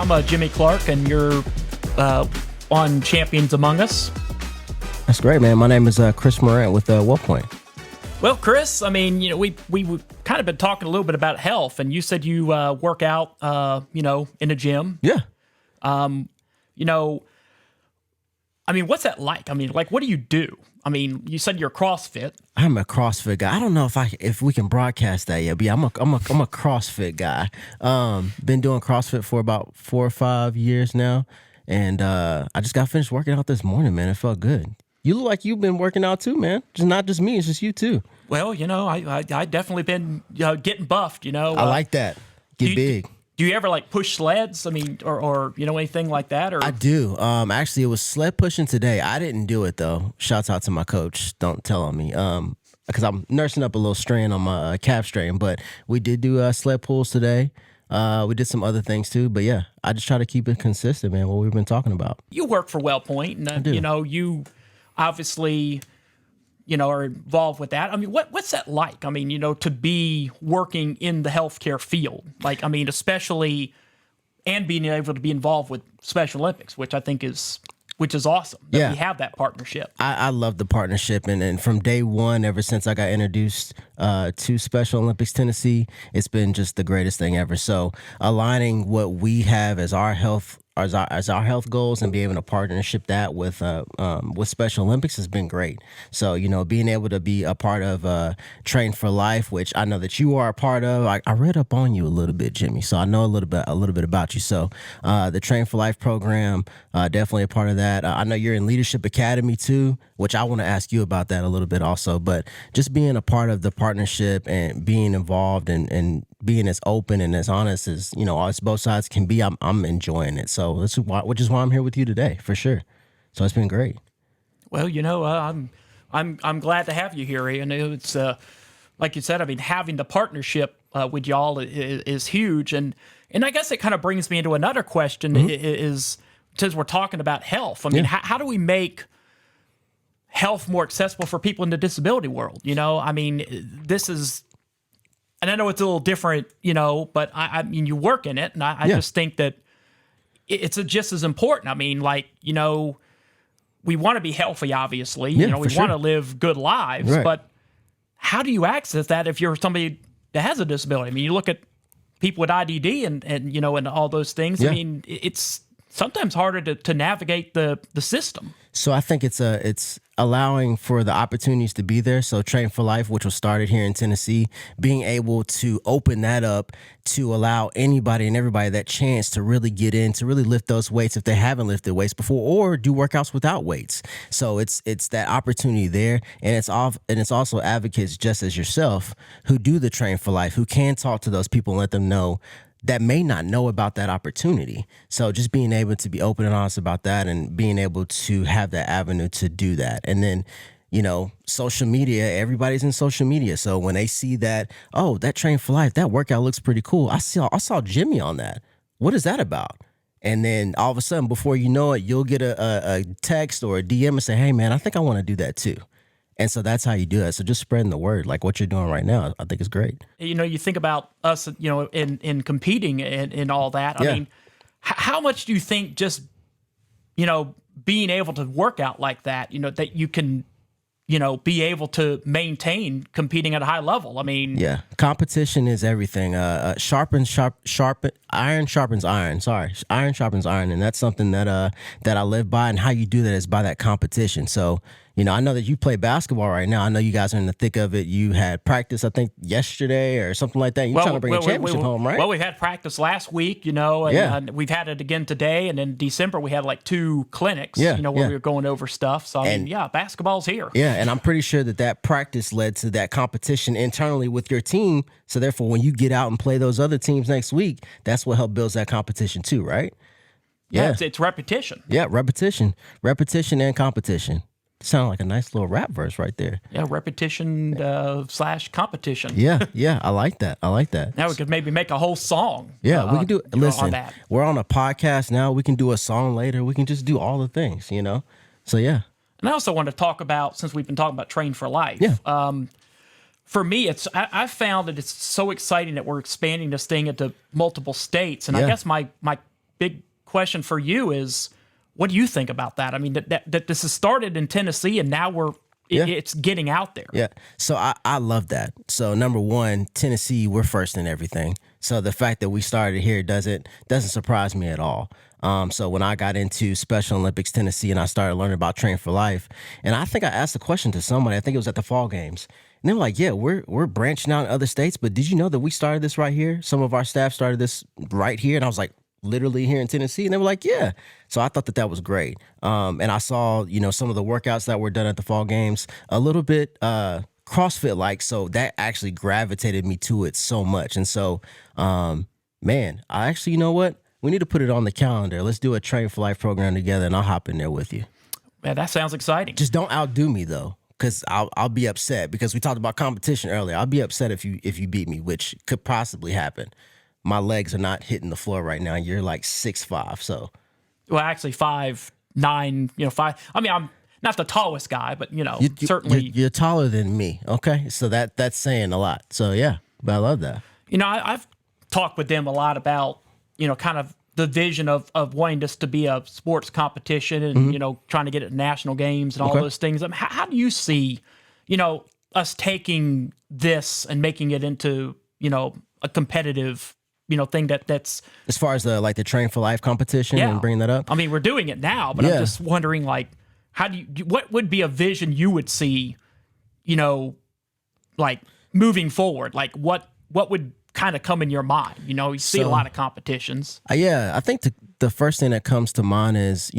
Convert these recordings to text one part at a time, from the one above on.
I'm Jimmy Clark, and you're on Champions Among Us. That's great, man. My name is Chris Morant with Wellpoint. Well, Chris, I mean, we kind of been talking a little bit about health, and you said you work out, in a gym. Yeah. I mean, what's that like? I mean, like, what do you do? I mean, you said you're CrossFit. I'm a CrossFit guy. I don't know if we can broadcast that yet, but yeah, I'm a CrossFit guy. Been doing CrossFit for about 4 or 5 years now, and I just got finished working out this morning, man. It felt good. You look like you've been working out too, man. Just not just me, it's just you too. Well, I definitely been getting buffed. I like that. Get big. Do you ever like push sleds? I mean, or anything like that? Or I do. Actually, it was sled pushing today. I didn't do it though. Shouts out to my coach. Don't tell on me. Because I'm nursing up a little strain on my calf strain. But we did do sled pulls today. We did some other things too. But yeah, I just try to keep it consistent, man. What we've been talking about. You work for Wellpoint, and I do. You obviously are involved with that. I mean, what's that like? I mean, to be working in the healthcare field, like, I mean, especially, and being able to be involved with Special Olympics, which I think is awesome that we have that partnership. I love the partnership, and from day one, ever since I got introduced to Special Olympics Tennessee, it's been just the greatest thing ever. So aligning what we have as our health goals and be able to partnership that with Special Olympics has been great. So, being able to be a part of Train for Life, which I know that you are a part of. I read up on you a little bit, Jimmy, so I know a little bit about you. So the Train for Life program, definitely a part of that. I know you're in Leadership Academy too, which I want to ask you about that a little bit also. But just being a part of the partnership and being involved and being as open and as honest as as both sides can be, I'm enjoying it. So which is why I'm here with you today, for sure. So it's been great. Well, I'm glad to have you here. It's like you said. I mean, having the partnership with y'all is huge, and I guess it kind of brings me into another question. Mm-hmm. Is since we're talking about health, I mean, how do we make health more accessible for people in the disability world? I mean, this is. And I know it's a little different, but I mean, you work in it, and I just think that it's just as important. I mean, like, we want to be healthy, obviously. We want to live good lives, right. But how do you access that if you're somebody that has a disability? I mean, you look at people with IDD and all those things. Yeah. I mean, it's sometimes harder to navigate the system. So I think it's allowing for the opportunities to be there. So Train for Life, which was started here in Tennessee, being able to open that up to allow anybody and everybody that chance to really get in, to really lift those weights if they haven't lifted weights before, or do workouts without weights. So it's that opportunity there, and it's also advocates just as yourself who do the Train for Life, who can talk to those people and let them know that may not know about that opportunity. So just being able to be open and honest about that and being able to have that avenue to do that. And then, social media, everybody's in social media. So when they see that, oh, that Train for Life, that workout looks pretty cool. I saw Jimmy on that. What is that about? And then all of a sudden, before you know it, you'll get a text or a DM and say, hey, man, I think I want to do that too. And so that's how you do it. So just spreading the word, like what you're doing right now, I think is great. You think about us, in competing and all that. I mean, how much do you think just, being able to work out like that, that you can, be able to maintain competing at a high level? I mean, competition is everything. Iron sharpens iron. Sorry, iron sharpens iron, and that's something that I live by. And how you do that is by that competition. So. I know that you play basketball right now. I know you guys are in the thick of it. You had practice, I think, yesterday or something like that. You're trying to bring a championship home, right? Well, we had practice last week, and we've had it again today. And in December, we had like 2 clinics, where we were going over stuff. So, I mean, basketball's here. Yeah, and I'm pretty sure that practice led to that competition internally with your team. So, therefore, when you get out and play those other teams next week, that's what helps build that competition too, right? Yeah, it's repetition. Yeah, repetition and competition. Sound like a nice little rap verse right there. Yeah, repetition / competition. Yeah, I like that. Now we could maybe make a whole song. Yeah, we can do. Listen, on that. We're on a podcast now. We can do a song later. We can just do all the things, So yeah. And I also want to talk about, since we've been talking about Train for Life. Yeah. For me, I found that it's so exciting that we're expanding this thing into multiple states, and I guess my big question for you is, what do you think about that? I mean, that this has started in Tennessee and now it's getting out there. Yeah. So I love that. So number one, Tennessee, we're first in everything. So the fact that we started here doesn't surprise me at all. So when I got into Special Olympics Tennessee and I started learning about Train for Life, and I think I asked a question to somebody, I think it was at the fall games. And they were like, yeah, we're branching out in other states, but did you know that we started this right here? Some of our staff started this right here. And I was like, literally here in Tennessee? And they were like, yeah. So I thought that was great. And I saw, some of the workouts that were done at the fall games, a little bit CrossFit like. So that actually gravitated me to it so much. And so, man, I actually, you know what? We need to put it on the calendar. Let's do a Train for Life program together, and I'll hop in there with you. Man, that sounds exciting. Just don't outdo me though, because I'll be upset, because we talked about competition earlier. I'll be upset if you beat me, which could possibly happen. My legs are not hitting the floor right now. You're like 6'5", so. Well, actually 5'9", 5. I mean, I'm not the tallest guy, but certainly you're taller than me. Okay, so that's saying a lot. So yeah, but I love that. I've talked with them a lot about kind of the vision of wanting this to be a sports competition and trying to get it to national games and all those things. I mean, how do you see us taking this and making it into a competitive thing that's as far as the Train for Life competition and bringing that up? I mean, we're doing it now, but I'm just wondering, like, what would be a vision you would see, like moving forward? Like what would kind of come in your mind? You see a lot of competitions. I think the first thing that comes to mind is,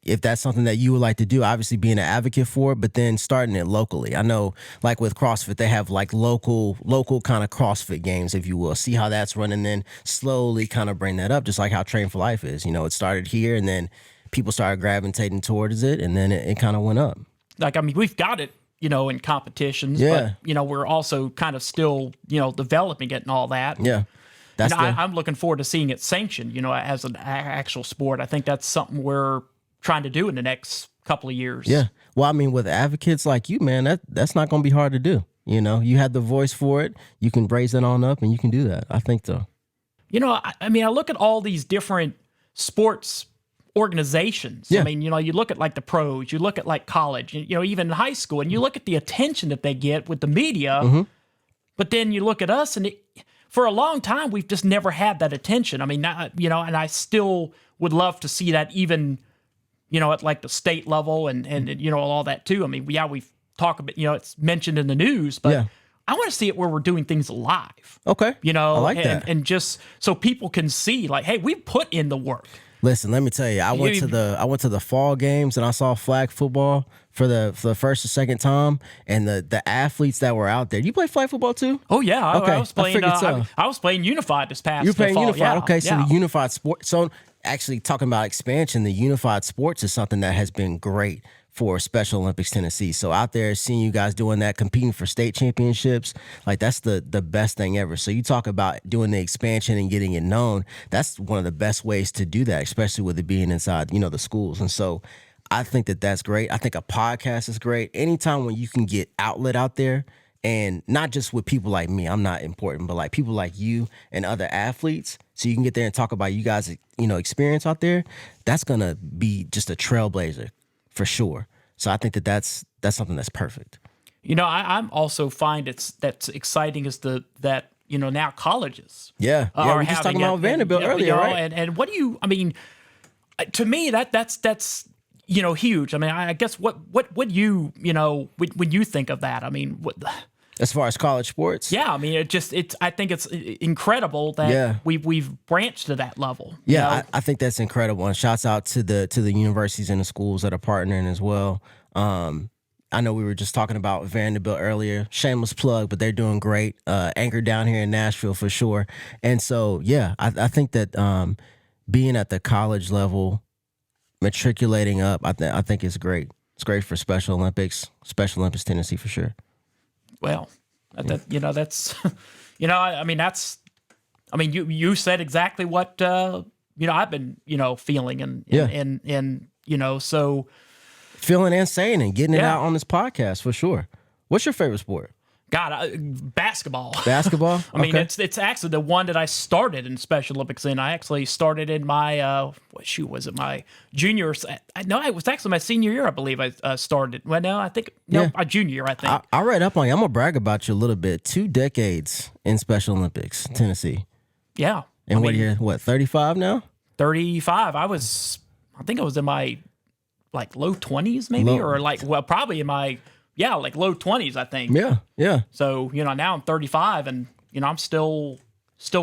if that's something that you would like to do, obviously being an advocate for it, but then starting it locally. I know, like with CrossFit, they have like local kind of CrossFit games, if you will. See how that's running, then slowly kind of bring that up, just like how Train for Life is. It started here, and then people started gravitating towards it, and then it kind of went up. Like, I mean, we've got it, in competitions, but, we're also kind of still, developing it and all that. Yeah. I'm looking forward to seeing it sanctioned, as an actual sport. I think that's something we're trying to do in the next couple of years. Yeah. Well, I mean, with advocates like you, man, that's not going to be hard to do. You have the voice for it. You can raise it on up, and you can do that. I think so. I mean, I look at all these different sports organizations. Yeah. I mean, you look at like the pros, you look at like college, even high school, and you look at the attention that they get with the media. Mm-hmm. But then you look at us, and for a long time, we've just never had that attention. I mean, and I still would love to see that even, at like the state level and all that too. I mean, we've talked about, it's mentioned in the news, but I want to see it where we're doing things live. Okay. I like that. And just so people can see, like, hey, we put in the work. Listen, let me tell you, I went to the fall games, and I saw flag football for the first or second time, and the athletes that were out there. You play flag football too? Oh yeah, okay. I was playing. I was playing unified this past. You're playing fall. unified. Yeah, okay, so the unified sport. So actually, talking about expansion, the unified sports is something that has been great for Special Olympics Tennessee. So out there, seeing you guys doing that, competing for state championships, like that's the best thing ever. So you talk about doing the expansion and getting it known. That's one of the best ways to do that, especially with it being inside, the schools. And so I think that's great. I think a podcast is great. Anytime when you can get outlet out there, and not just with people like me, I'm not important, but like people like you and other athletes, so you can get there and talk about you guys, experience out there, that's going to be just a trailblazer for sure. So I think that's something that's perfect. I'm also find that's exciting is that now colleges. Yeah. We were just talking about Vanderbilt earlier, right? And what do you? I mean, to me that's huge. I mean, I guess what would you when you think of that? I mean, what? As far as college sports? Yeah, I mean, I think it's incredible that we've branched to that level. Yeah, I think that's incredible. And shouts out to the universities and the schools that are partnering as well. I know we were just talking about Vanderbilt earlier. Shameless plug, but they're doing great. Anchor down here in Nashville for sure. And so, I think that being at the college level, matriculating up, I think it's great. It's great for Special Olympics Tennessee for sure. Well, that's, I mean, you said exactly what, I've been, feeling and so. Feeling and saying and getting it out on this podcast for sure. What's your favorite sport? God, basketball. Basketball? I mean, Okay. it's actually the one that I started in Special Olympics in. I actually started in my was it my junior? No, it was actually my senior year. I believe I started. Well, no, I think Yeah. my junior year. I think. I read up on you. I'm gonna brag about you a little bit. 2 decades in Special Olympics, Tennessee. Yeah. And what year? What, 35 now? 35. I think I was in my like low 20s maybe, or like, well, probably in my, like low 20s, I think. Yeah, yeah. So, now I'm 35 and, I'm still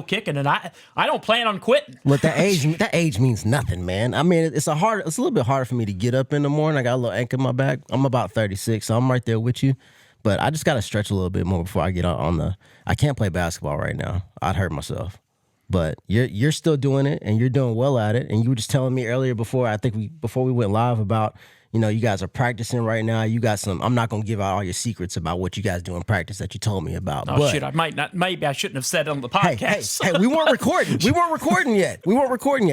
kicking, and I don't plan on quitting. Look, that age means nothing, man. I mean, it's a little bit harder for me to get up in the morning. I got a little ache in my back. I'm about 36, so I'm right there with you. But I just got to stretch a little bit more before I get on I can't play basketball right now. I'd hurt myself. But you're still doing it, and you're doing well at it. And you were just telling me earlier before we went live about, you guys are practicing right now. You got some. I'm not gonna give out all your secrets about what you guys do in practice that you told me about. Oh, shit! I might not. Maybe I shouldn't have said it on the podcast. Hey, we weren't recording. We weren't recording yet.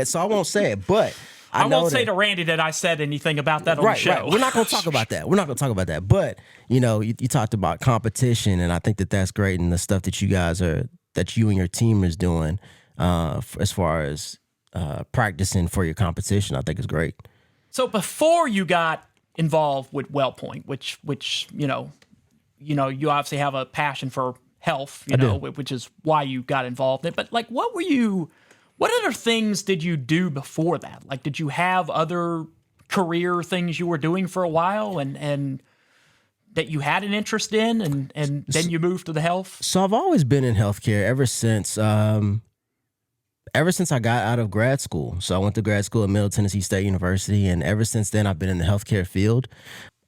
So I won't say it. But I won't say to Randy that I said anything about that on the show. Right. We're not gonna talk about that. But you talked about competition, and I think that's great, and the stuff that you and your team is doing. As far as practicing for your competition, I think is great. So before you got involved with Wellpoint, which you obviously have a passion for health, which is why you got involved in it. But like, what other things did you do before that? Like, did you have other career things you were doing for a while and that you had an interest in, and then you moved to the health? So I've always been in healthcare ever since I got out of grad school. So I went to grad school at Middle Tennessee State University, and ever since then I've been in the healthcare field.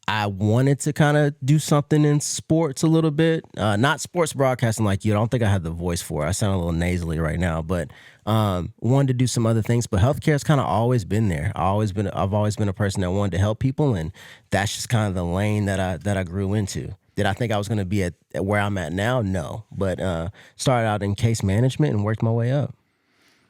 I wanted to kind of do something in sports a little bit, not sports broadcasting like you. I don't think I had the voice for it. I sound a little nasally right now, but wanted to do some other things. But healthcare has kind of always been there. I've always been a person that wanted to help people, and that's just kind of the lane that I grew into. Did I think I was going to be at where I'm at now? No, but started out in case management and worked my way up.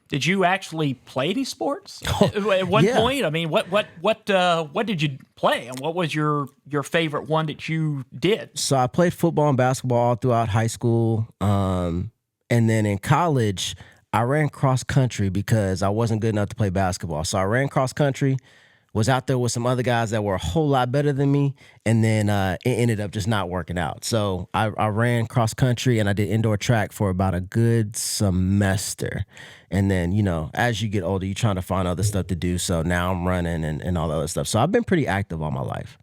Did you actually play any sports at one point? I mean, what did you play, and what was your favorite one that you did? So I played football and basketball all throughout high school, and then in college, I ran cross country because I wasn't good enough to play basketball. So I ran cross country, was out there with some other guys that were a whole lot better than me, and then it ended up just not working out. So I ran cross country, and I did indoor track for about a good semester. And then, as you get older, you're trying to find other stuff to do. So now I'm running and all the other stuff. So I've been pretty active all my life.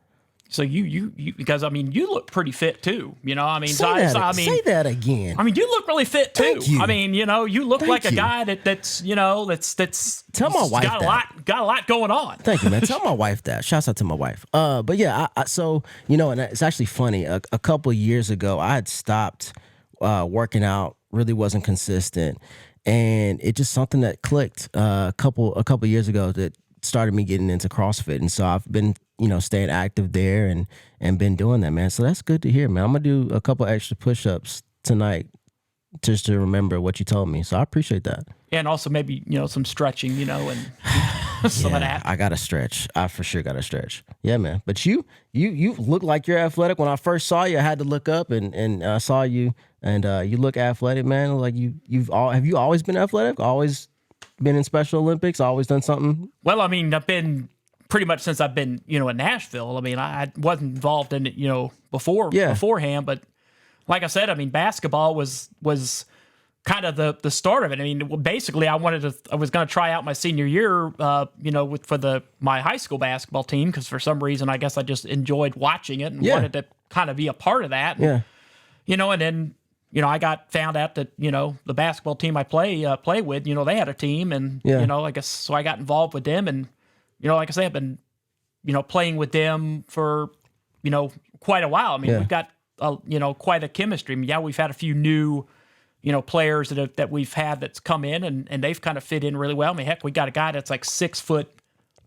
So you because I mean, you look pretty fit too. I mean, say that again. I mean, you look really fit too. Thank you. I mean, you look like a guy that's Tell my wife got a lot going on. Thank you, man. Tell my wife that. Shouts out to my wife. But yeah, so and it's actually funny. A couple of years ago, I had stopped working out. Really wasn't consistent, and it just something that clicked a couple of years ago that started me getting into CrossFit, and so I've been staying active there and been doing that, man. So that's good to hear, man. I'm gonna do a couple extra push-ups tonight just to remember what you told me. So I appreciate that. And also maybe some stretching, and some of that. I gotta stretch. I for sure gotta stretch. Yeah, man. But you look like you're athletic. When I first saw you, I had to look up and I saw you, and you look athletic, man. Like have you always been athletic? Always been in Special Olympics? Always done something? Well, I mean, I've been pretty much since I've been, in Nashville. I mean, I wasn't involved in it, beforehand, but like I said, I mean, basketball was kind of the start of it. I mean, basically, I was going to try out my senior year, for my high school basketball team, because for some reason, I guess I just enjoyed watching it and wanted to kind of be a part of that. And, and then, I found out that, the basketball team I play with, they had a team, and, I guess, so I got involved with them, and, like I say, I've been, playing with them for, quite a while. I mean, we've got, quite a chemistry. I mean, we've had a few new, players that we've had that's come in, and they've kind of fit in really well. I mean, heck, we got a guy that's like 6'8".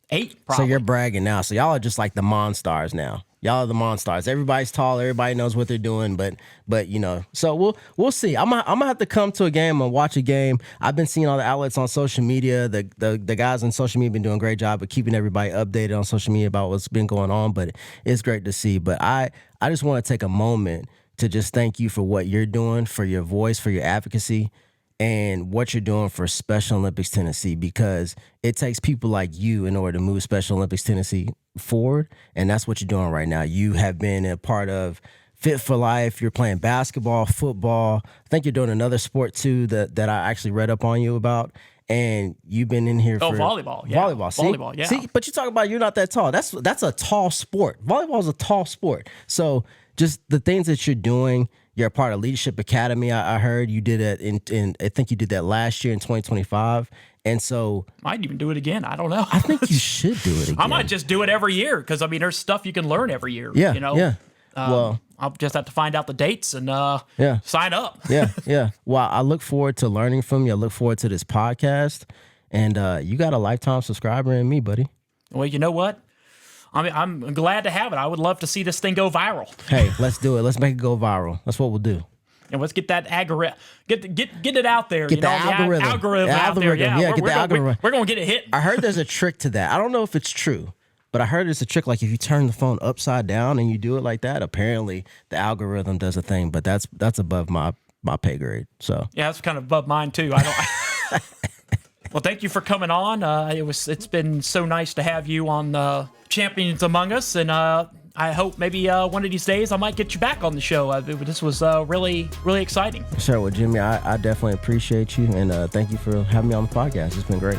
Probably. So you're bragging now. So y'all are just like the Monstars now. Y'all are the Monstars. Everybody's tall. Everybody knows what they're doing. But so we'll see. I'm gonna have to come to a game and watch a game. I've been seeing all the outlets on social media. The guys on social media have been doing a great job of keeping everybody updated on social media about what's been going on. But it's great to see. But I just want to take a moment to just thank you for what you're doing, for your voice, for your advocacy, and what you're doing for Special Olympics Tennessee, because it takes people like you in order to move Special Olympics Tennessee forward. And that's what you're doing right now. You have been a part of Fit for Life. You're playing basketball, football. I think you're doing another sport too that I actually read up on you about. And you've been in here for volleyball. Yeah. Volleyball. See? Volleyball, yeah. See, but you talk about you're not that tall. That's a tall sport. Volleyball is a tall sport. So just the things that you're doing. You're a part of Leadership Academy. I heard you did it in I think you did that last year in 2025. And so might even do it again. I don't know. I think you should do it again. I might just do it every year because, I mean, there's stuff you can learn every year. Yeah, you know? yeah. Well, I'll just have to find out the dates and sign up. Yeah. Well, I look forward to learning from you. I look forward to this podcast. And you got a lifetime subscriber in me, buddy. Well, you know what? I mean, I'm glad to have it. I would love to see this thing go viral. Hey, let's do it. Let's make it go viral. That's what we'll do. And let's get that algorithm, get it out there. Get the algorithm. Algorithm out there. Yeah, get the algorithm. We're going to get it hit. I heard there's a trick to that. I don't know if it's true, but I heard there's a trick. Like if you turn the phone upside down and you do it like that, apparently the algorithm does a thing. But that's above my pay grade. So yeah, that's kind of above mine too. I don't. Well, thank you for coming on. It's been so nice to have you on Champions Among Us, and I hope maybe one of these days I might get you back on the show. This was really, really exciting. Sure. Well, Jimmy, I definitely appreciate you, and thank you for having me on the podcast. It's been great.